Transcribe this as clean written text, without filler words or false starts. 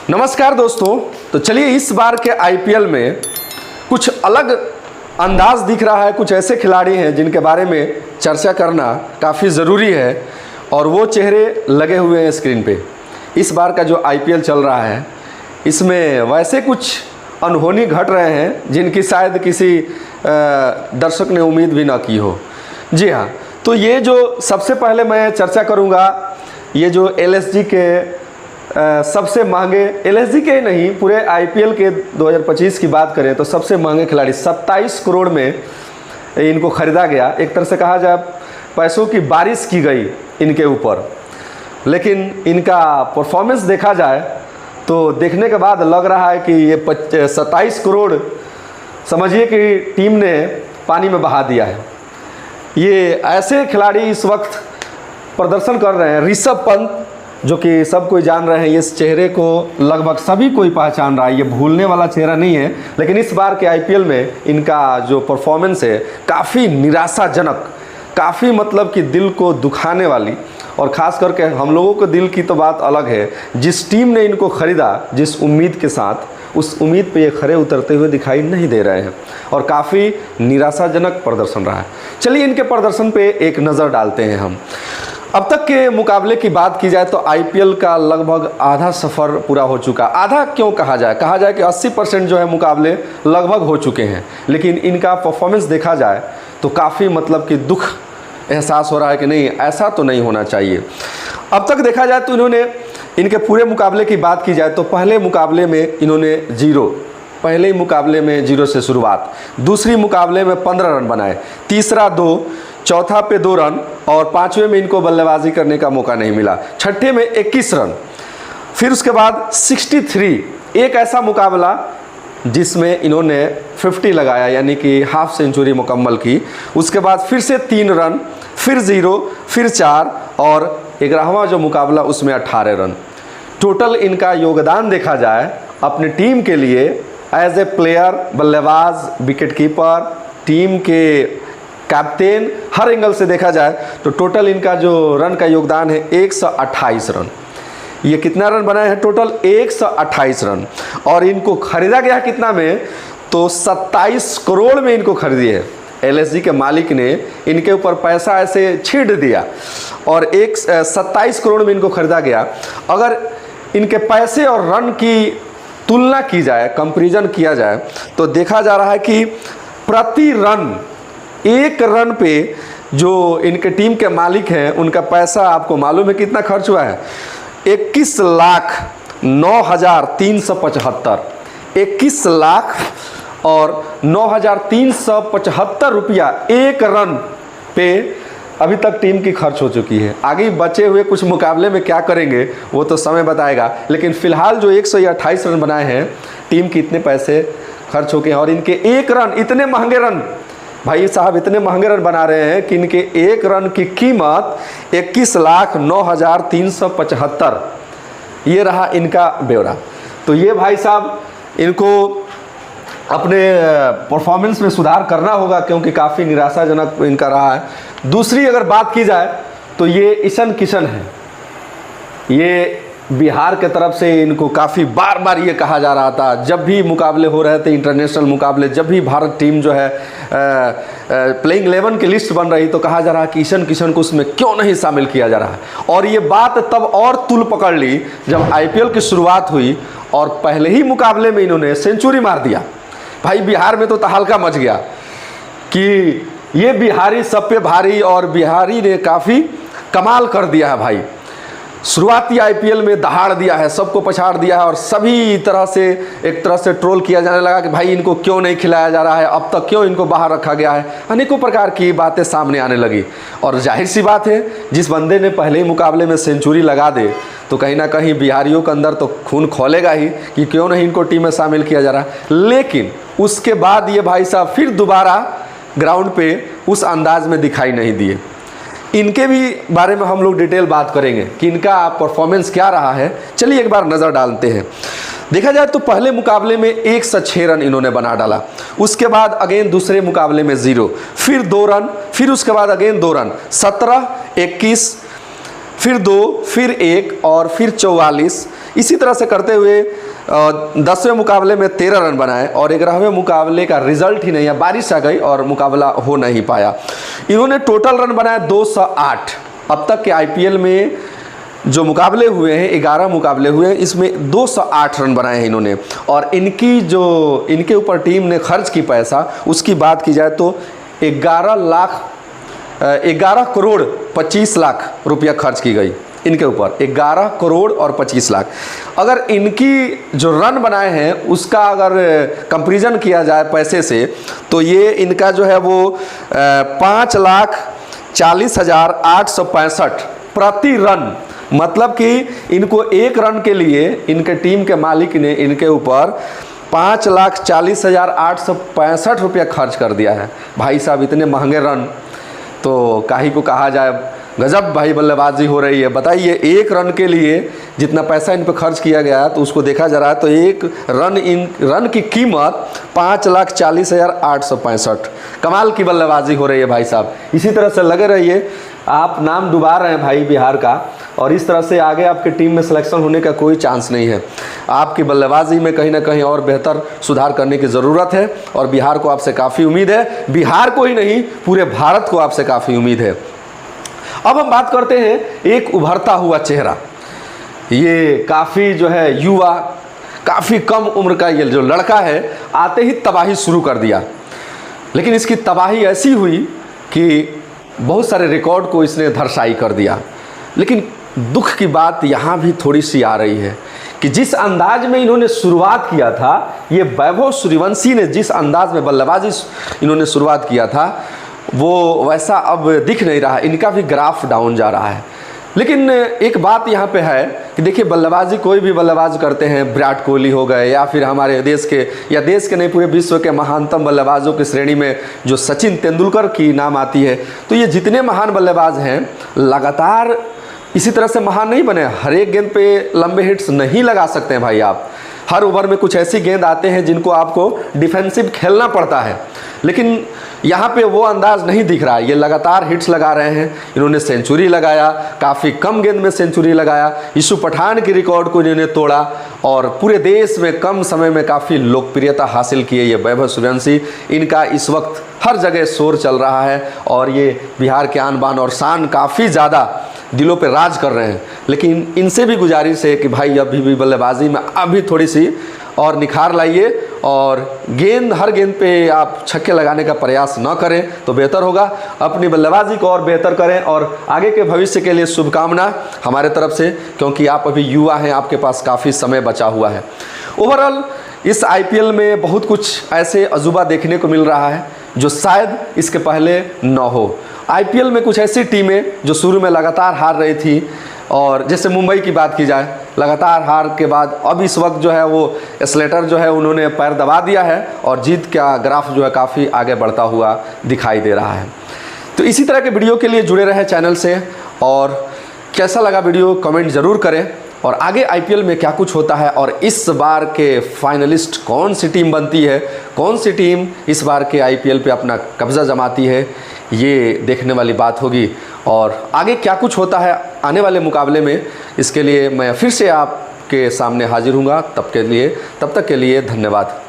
नमस्कार दोस्तों। तो चलिए इस बार के आईपीएल में कुछ अलग अंदाज दिख रहा है। कुछ ऐसे खिलाड़ी हैं जिनके बारे में चर्चा करना काफ़ी ज़रूरी है और वो चेहरे लगे हुए हैं स्क्रीन पे। इस बार का जो आईपीएल चल रहा है इसमें वैसे कुछ अनहोनी घट रहे हैं जिनकी शायद किसी दर्शक ने उम्मीद भी ना की हो। जी हाँ, तो ये जो सबसे पहले मैं चर्चा करूँगा, ये जो एलएसजी के सबसे महंगे, एलएसजी के नहीं पूरे आईपीएल के 2025 की बात करें तो सबसे महंगे खिलाड़ी 27 करोड़ में इनको ख़रीदा गया। एक तरह से कहा जाए पैसों की बारिश की गई इनके ऊपर, लेकिन इनका परफॉर्मेंस देखा जाए तो देखने के बाद लग रहा है कि ये 27 करोड़ समझिए कि टीम ने पानी में बहा दिया है। ये ऐसे खिलाड़ी इस वक्त प्रदर्शन कर रहे हैं। ऋषभ पंत जो कि सब कोई जान रहे हैं, इस चेहरे को लगभग सभी कोई पहचान रहा है, ये भूलने वाला चेहरा नहीं है। लेकिन इस बार के आईपीएल में इनका जो परफॉर्मेंस है काफ़ी निराशाजनक, काफ़ी मतलब कि दिल को दुखाने वाली, और ख़ास करके हम लोगों के दिल की तो बात अलग है। जिस टीम ने इनको ख़रीदा जिस उम्मीद के साथ, उस उम्मीद पे ये खरे उतरते हुए दिखाई नहीं दे रहे हैं और काफ़ी निराशाजनक प्रदर्शन रहा है। चलिए इनके प्रदर्शन पे एक नज़र डालते हैं हम। अब तक के मुकाबले की बात की जाए तो आईपीएल का लगभग आधा सफ़र पूरा हो चुका। आधा क्यों कहा जाए कि 80% जो है मुकाबले लगभग हो चुके हैं, लेकिन इनका परफॉर्मेंस देखा जाए तो काफ़ी मतलब कि दुख एहसास हो रहा है कि नहीं, ऐसा तो नहीं होना चाहिए। अब तक देखा जाए तो इन्होंने, इनके पूरे मुकाबले की बात की जाए तो पहले मुकाबले में इन्होंने पहले ही मुकाबले में 0 से शुरुआत, दूसरी मुकाबले में 15 रन बनाए, तीसरा 2, चौथा पे 2 रन और पाँचवें में इनको बल्लेबाजी करने का मौका नहीं मिला, छठे में 21 रन। फिर उसके बाद 63, एक ऐसा मुकाबला जिसमें इन्होंने 50 लगाया यानी कि हाफ सेंचुरी मुकम्मल की। उसके बाद फिर से 3 रन, फिर 0, फिर 4 और 11वां जो मुकाबला उसमें 18 रन। टोटल इनका योगदान देखा जाए अपनी टीम के लिए एज ए प्लेयर, बल्लेबाज, विकेट कीपर, टीम के कैप्टन, हर एंगल से देखा जाए तो टोटल इनका जो रन का योगदान है 128 रन। ये कितना रन बनाए हैं? Total 128 run. और इनको खरीदा गया कितना में? तो 27 करोड़ में इनको खरीदी है। एलएसजी के मालिक ने इनके ऊपर पैसा ऐसे छींट दिया और 27 करोड़ में इनको खरीदा गया। अगर इनके पैसे और रन की तुलना की जाए, कंपैरिजन किया जाए तो देखा जा रहा है कि प्रति रन, एक रन पे जो इनके टीम के मालिक हैं उनका पैसा आपको मालूम है कितना खर्च हुआ है? 21,09,375। 21,09,375 रुपया एक रन पे अभी तक टीम की खर्च हो चुकी है। आगे बचे हुए कुछ मुकाबले में क्या करेंगे वो तो समय बताएगा, लेकिन फ़िलहाल जो 128 रन बनाए हैं, टीम के इतने पैसे खर्च हो गए हैं। और इनके एक रन, इतने महंगे रन, भाई साहब इतने महंगे रन बना रहे हैं कि इनके एक रन की कीमत 21,09,375। ये रहा इनका ब्यौरा। तो ये भाई साहब इनको अपने परफॉर्मेंस में सुधार करना होगा क्योंकि काफ़ी निराशाजनक इनका रहा है। दूसरी अगर बात की जाए तो ये ईशान किशन है। ये बिहार के तरफ से इनको काफ़ी बार बार ये कहा जा रहा था, जब भी मुकाबले हो रहे थे इंटरनेशनल मुकाबले, जब भी भारत टीम जो है प्लेइंग 11 की लिस्ट बन रही तो कहा जा रहा कि ईशान किशन को उसमें क्यों नहीं शामिल किया जा रहा है। और ये बात तब और तुल पकड़ ली जब आईपीएल की शुरुआत हुई और पहले ही मुकाबले में इन्होंने सेंचुरी मार दिया। भाई बिहार में तो तहलका मच गया कि ये बिहारी सब पे भारी, और बिहारी ने काफ़ी कमाल कर दिया है भाई। शुरुआती आईपीएल में दहाड़ दिया है, सबको पछाड़ दिया है और सभी तरह से एक तरह से ट्रोल किया जाने लगा कि भाई इनको क्यों नहीं खिलाया जा रहा है, अब तक क्यों इनको बाहर रखा गया है। अनेकों प्रकार की बातें सामने आने लगी। और जाहिर सी बात है, जिस बंदे ने पहले ही मुकाबले में सेंचुरी लगा दे तो कहीं ना कहीं बिहारियों के अंदर तो खून खोलेगा ही कि क्यों नहीं इनको टीम में शामिल किया जा रहा है। लेकिन उसके बाद ये भाई साहब फिर दोबारा ग्राउंड पे उस अंदाज में दिखाई नहीं दिए। इनके भी बारे में हम लोग डिटेल बात करेंगे कि इनका परफॉर्मेंस क्या रहा है। चलिए एक बार नज़र डालते हैं। देखा जाए तो पहले मुकाबले में 106 रन इन्होंने बना डाला, उसके बाद अगेन दूसरे मुकाबले में 0, फिर 2 रन, फिर उसके बाद अगेन 2 रन, 17, 21, फिर 2, फिर 1 और फिर 44, इसी तरह से करते हुए 10वें मुकाबले में 13 रन बनाए और 11वें मुकाबले का रिजल्ट ही नहीं है, बारिश आ गई और मुकाबला हो नहीं पाया। इन्होंने टोटल रन बनाए 208। अब तक के आईपीएल में जो मुकाबले हुए हैं, 11 मुकाबले हुए हैं, इसमें 208 रन बनाए हैं इन्होंने। और इनके ऊपर टीम ने खर्च की पैसा, उसकी बात की जाए तो 11 करोड़ 25 लाख रुपया खर्च की गई इनके ऊपर। 11 करोड़ और 25 लाख। अगर इनकी जो रन बनाए हैं उसका अगर कंपैरिजन किया जाए पैसे से, तो ये इनका जो है वो 5,40,865 प्रति रन, मतलब कि इनको 1 रन के लिए इनके टीम के मालिक ने इनके ऊपर 5,40,865 रुपया खर्च कर दिया है। भाई साहब, इतने महंगे रन तो काहे को कहा जाए, गजब भाई बल्लेबाजी हो रही है। बताइए, 1 रन के लिए जितना पैसा इन पर खर्च किया गया है तो उसको देखा जा रहा है तो 1 रन की कीमत 5,40,865। कमाल की बल्लेबाजी हो रही है भाई साहब। इसी तरह से लगे रहिए, आप नाम डुबा रहे हैं भाई बिहार का, और इस तरह से आगे आपके टीम में सिलेक्शन होने का कोई चांस नहीं है। आपकी बल्लेबाजी में कहीं ना कहीं और बेहतर सुधार करने की ज़रूरत है और बिहार को आपसे काफ़ी उम्मीद है। बिहार को ही नहीं, पूरे भारत को आपसे काफ़ी उम्मीद है। अब हम बात करते हैं एक उभरता हुआ चेहरा। ये काफ़ी जो है युवा, काफ़ी कम उम्र का ये जो लड़का है, आते ही तबाही शुरू कर दिया। लेकिन इसकी तबाही ऐसी हुई कि बहुत सारे रिकॉर्ड को इसने धराशायी कर दिया। लेकिन दुख की बात यहाँ भी थोड़ी सी आ रही है कि जिस अंदाज में इन्होंने शुरुआत किया था, ये वैभव सूर्यवंशी ने जिस अंदाज में बल्लेबाजी इन्होंने शुरुआत किया था, वो वैसा अब दिख नहीं रहा। इनका भी ग्राफ डाउन जा रहा है। लेकिन एक बात यहाँ पे है कि देखिए, बल्लेबाजी कोई भी बल्लेबाज करते हैं, विराट कोहली हो गए या फिर हमारे देश के, या देश के नहीं पूरे विश्व के महानतम बल्लेबाजों की श्रेणी में जो सचिन तेंदुलकर की नाम आती है, तो ये जितने महान बल्लेबाज हैं लगातार इसी तरह से महान नहीं बने। हर एक गेंद पे लंबे हिट्स नहीं लगा सकते हैं भाई आप। हर ओवर में कुछ ऐसी गेंद आते हैं जिनको आपको डिफेंसिव खेलना पड़ता है, लेकिन यहाँ पे वो अंदाज नहीं दिख रहा है। ये लगातार हिट्स लगा रहे हैं। इन्होंने सेंचुरी लगाया, काफ़ी कम गेंद में सेंचुरी लगाया। ईशु पठान की रिकॉर्ड को इन्होंने तोड़ा और पूरे देश में कम समय में काफ़ी लोकप्रियता हासिल की है ये वैभव सूर्यवंशी। इनका इस वक्त हर जगह शोर चल रहा है और ये बिहार के आन बान और शान काफ़ी ज़्यादा दिलों पे राज कर रहे हैं। लेकिन इनसे भी गुजारिश है कि भाई अभी भी बल्लेबाजी में अभी थोड़ी सी और निखार लाइए और हर गेंद पे आप छक्के लगाने का प्रयास न करें तो बेहतर होगा। अपनी बल्लेबाजी को और बेहतर करें और आगे के भविष्य के लिए शुभकामना हमारे तरफ से, क्योंकि आप अभी युवा हैं, आपके पास काफ़ी समय बचा हुआ है। ओवरऑल इस आईपीएल में बहुत कुछ ऐसे अजूबा देखने को मिल रहा है जो शायद इसके पहले न हो। आईपीएल में कुछ ऐसी टीमें जो शुरू में लगातार हार रही थी, और जैसे मुंबई की बात की जाए, लगातार हार के बाद अब इस वक्त जो है वो स्लेटर जो है उन्होंने पैर दबा दिया है और जीत का ग्राफ जो है काफ़ी आगे बढ़ता हुआ दिखाई दे रहा है। तो इसी तरह के वीडियो के लिए जुड़े रहें चैनल से, और कैसा लगा वीडियो कमेंट ज़रूर करें, और आगे आईपीएल में क्या कुछ होता है और इस बार के फाइनलिस्ट कौन सी टीम बनती है, कौन सी टीम इस बार के आईपीएल पे अपना कब्ज़ा जमाती है, ये देखने वाली बात होगी। और आगे क्या कुछ होता है आने वाले मुकाबले में, इसके लिए मैं फिर से आपके सामने हाजिर हूँगा। तब तक के लिए धन्यवाद।